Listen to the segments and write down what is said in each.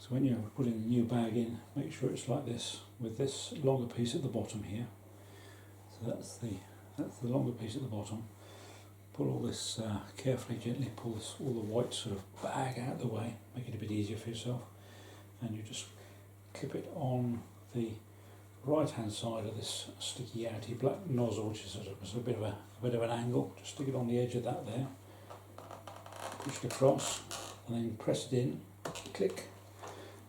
So when you're putting a new bag in, make sure it's like this, with this longer piece at the bottom here. So that's the longer piece at the bottom. Pull all this carefully, gently pull all the white sort of bag out of the way, make it a bit easier for yourself, and you just clip it on the right hand side of this sticky outy black nozzle, which is sort of a bit of an angle. Just stick it on the edge of that there, push it across, and then press it in, click,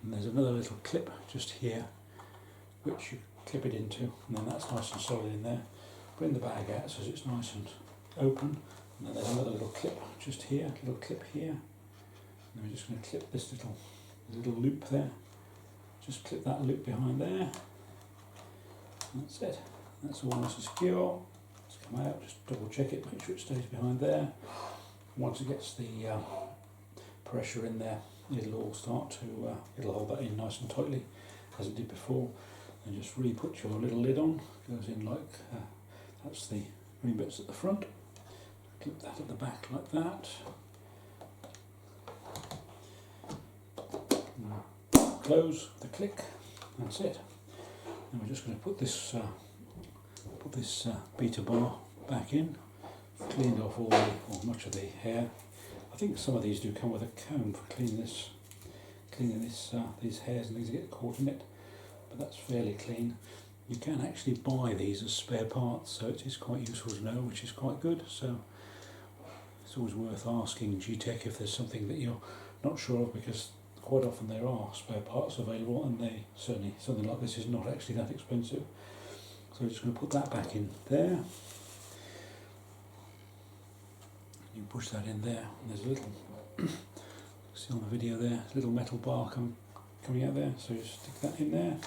and there's another little clip just here which you clip it into, and then that's nice and solid in there. Bring the bag out so it's nice and open, and then there's another little clip just here, little clip here, and we're just going to clip this little loop there. Just clip that loop behind there. That's it. That's all nice and secure. Let's come out, just double check it, make sure it stays behind there. Once it gets the pressure in there, it'll all start to, it'll hold that in nice and tightly as it did before. And just re-put your little lid on, goes in like, that's the green bits at the front. Clip that at the back like that. Close the click, that's it. And we're just going to put this beta bar back in, cleaned off all or much of the hair. I think some of these do come with a comb for cleaning these hairs and things that get caught in it, but that's fairly clean. You can actually buy these as spare parts, so it is quite useful to know, which is quite good. So it's always worth asking Gtech if there's something that you're not sure of, because quite often there are spare parts available, and they certainly, something like this is not actually that expensive. So we're just going to put that back in there. You push that in there, and there's a little, see on the video there, a little metal bar coming out there, so you stick that in there,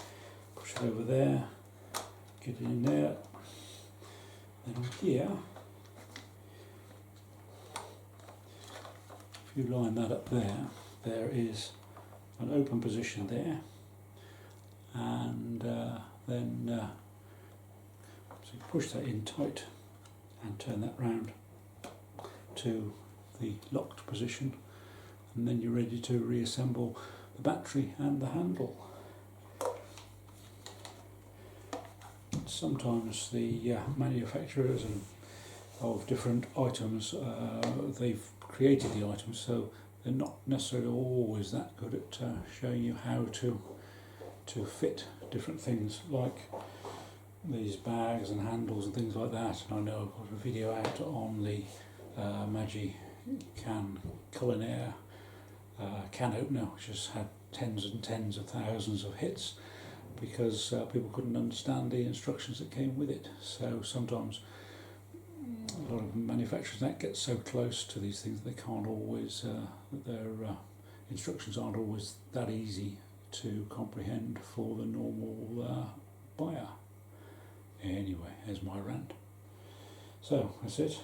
push it over there, get it in there. Then on here, if you line that up there, there is an open position there, and then so you push that in tight and turn that round to the locked position, and then you're ready to reassemble the battery and the handle. Sometimes the manufacturers of different items, they've created the items, so they're not necessarily always that good at showing you how to fit different things like these bags and handles and things like that. And I know I've got a video out on the Magi can Culinaire can opener, which has had tens and tens of thousands of hits because people couldn't understand the instructions that came with it. So sometimes a lot of manufacturers that get so close to these things they can't always, their instructions aren't always that easy to comprehend for the normal buyer. Anyway, here's my rant. So that's it.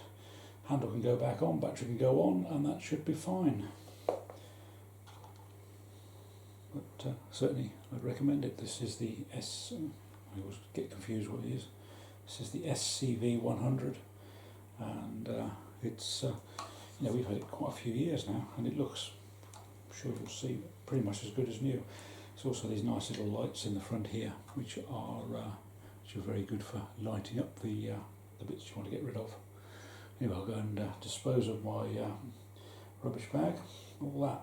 Handle can go back on, battery can go on, and that should be fine. But certainly I'd recommend it. This is the I always get confused what it is. This is the SCV100, and it's we've had it quite a few years now, and it looks, I'm sure you'll see, pretty much as good as new. There's also these nice little lights in the front here, which are very good for lighting up the bits you want to get rid of. Anyway, I'll go and dispose of my rubbish bag. All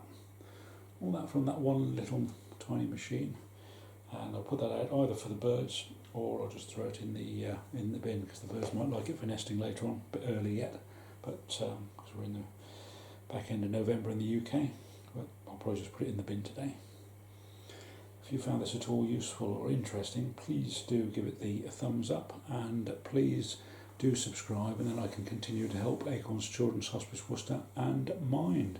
that from that one little tiny machine, and I'll put that out either for the birds, or I'll just throw it in the bin, because the birds might like it for nesting later on. A bit early yet, but because we're in the back end of November in the UK, but I'll probably just put it in the bin today. If you found this at all useful or interesting, please do give it the thumbs up, and please do subscribe, and then I can continue to help Acorns Childrens Hospice Worcester and Mind.